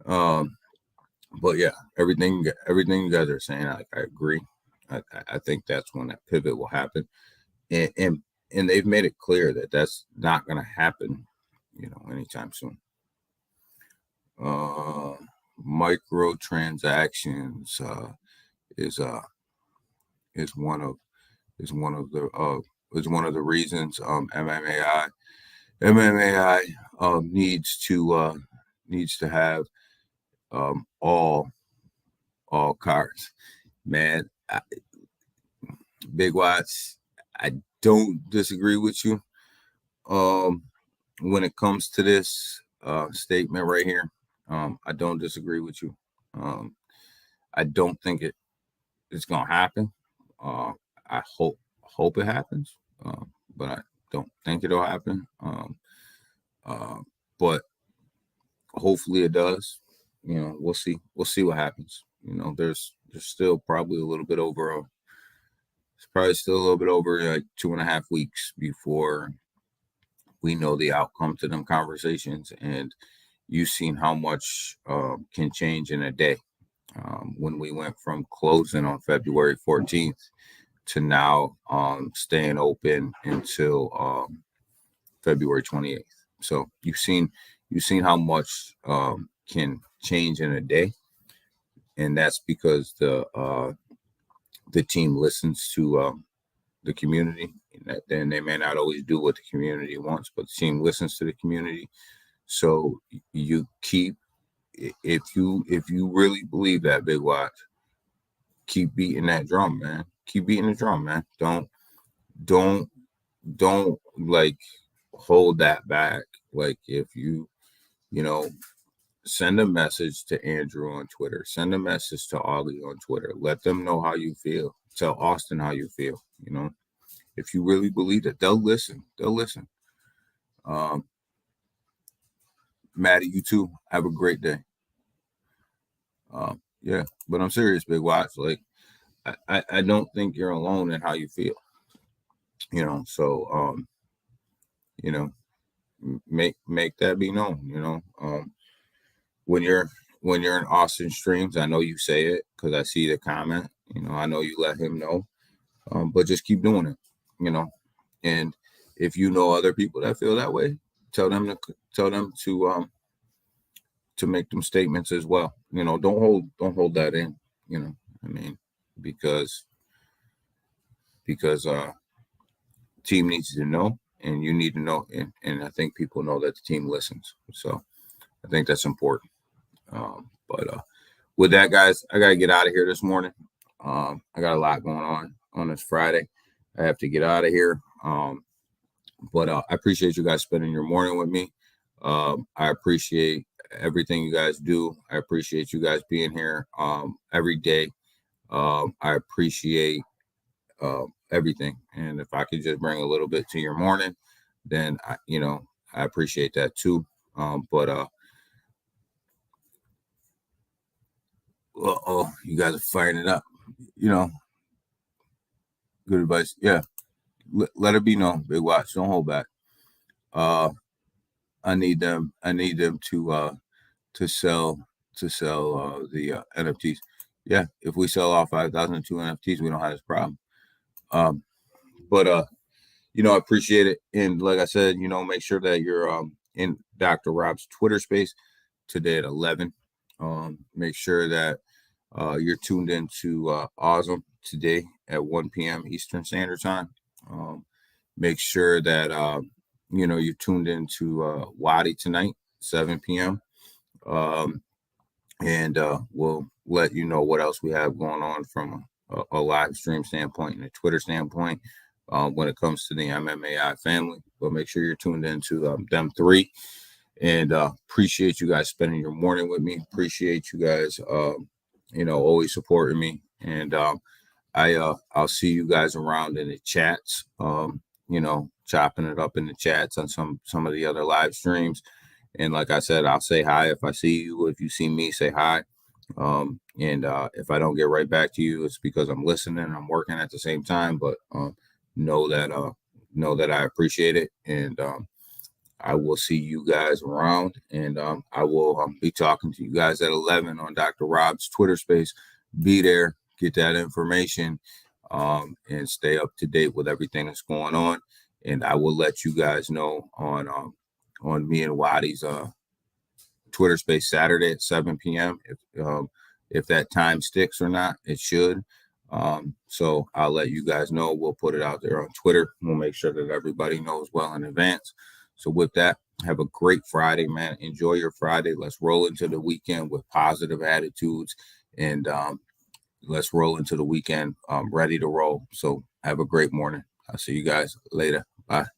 But yeah, everything you guys are saying, I agree. I think that's when that pivot will happen. And they've made it clear that that's not going to happen, anytime soon. Microtransactions is one of the reasons MMAI needs to have all cards. Man, Big Watts, I don't disagree with you when it comes to this statement right here. I don't disagree with you. I don't think it's gonna happen. I hope it happens, but I don't think it'll happen. But hopefully it does. We'll see. We'll see what happens. There's still probably a little bit over. It's probably still a little bit over like 2.5 weeks before we know the outcome to them conversations, and you've seen how much can change in a day. When we went from closing on February 14th to now staying open until February 28th. So you've seen how much can change in a day, and that's because the team listens to the community. And they may not always do what the community wants, but the team listens to the community. So you keep, if you really believe that, Big Watch, keep beating that drum, man. Keep beating the drum, man. Don't don't like hold that back. Like if you know, send a message to Andrew on Twitter, send a message to Ollie on Twitter. Let them know how you feel. Tell Austin how you feel. You know, if you really believe it, they'll listen. They'll listen. Maddie, you too. Have a great day. Yeah, but I'm serious, Big Watch. Like, I don't think you're alone in how you feel. You know, so you know, make that be known. You know, when you're in Austin streams, I know you say it because I see the comment. You know, I know you let him know. But just keep doing it. You know, and if you know other people that feel that way, tell them to make them statements as well. You know, don't hold that in. You know, I mean, because team needs to know, and you need to know, and I think people know that the team listens. So I think that's important. But with that, guys, I gotta get out of here this morning. I got a lot going on this Friday. I have to get out of here. But I appreciate you guys spending your morning with me. I appreciate everything you guys do. I appreciate you guys being here every day. I appreciate everything. And if I could just bring a little bit to your morning, then I appreciate that too. But you guys are firing it up. You know, good advice. Yeah, let it be known. Big Watch, don't hold back. I need them. I need them to sell the NFTs. Yeah, if we sell off 5,002 NFTs, we don't have this problem. But I appreciate it. And like I said, make sure that you're in Dr. Rob's Twitter space today at 11. Make sure that you're tuned into Awesome today at 1 p.m. Eastern Standard Time. Make sure that you're tuned into Wadi tonight, 7 p.m. And we'll let you know what else we have going on from a live stream standpoint and a Twitter standpoint when it comes to the MMAI family. But make sure you're tuned into them three. And appreciate you guys spending your morning with me. Appreciate you guys, always supporting me. And I'll see you guys around in the chats. Chopping it up in the chats on some of the other live streams. And like I said, I'll say hi if I see you. If you see me, say hi. And if I don't get right back to you, it's because I'm listening. I'm working at the same time. But know that I appreciate it. And I will see you guys around. And I will be talking to you guys at 11 on Dr. Rob's Twitter space. Be there, get that information, and stay up to date with everything that's going on. And I will let you guys know on me and Wadi's Twitter space Saturday at 7 p.m. If that time sticks or not, it should. So I'll let you guys know. We'll put it out there on Twitter. We'll make sure that everybody knows well in advance. So with that, have a great Friday, man. Enjoy your Friday. Let's roll into the weekend with positive attitudes, and let's roll into the weekend ready to roll. So have a great morning. I'll see you guys later. Bye.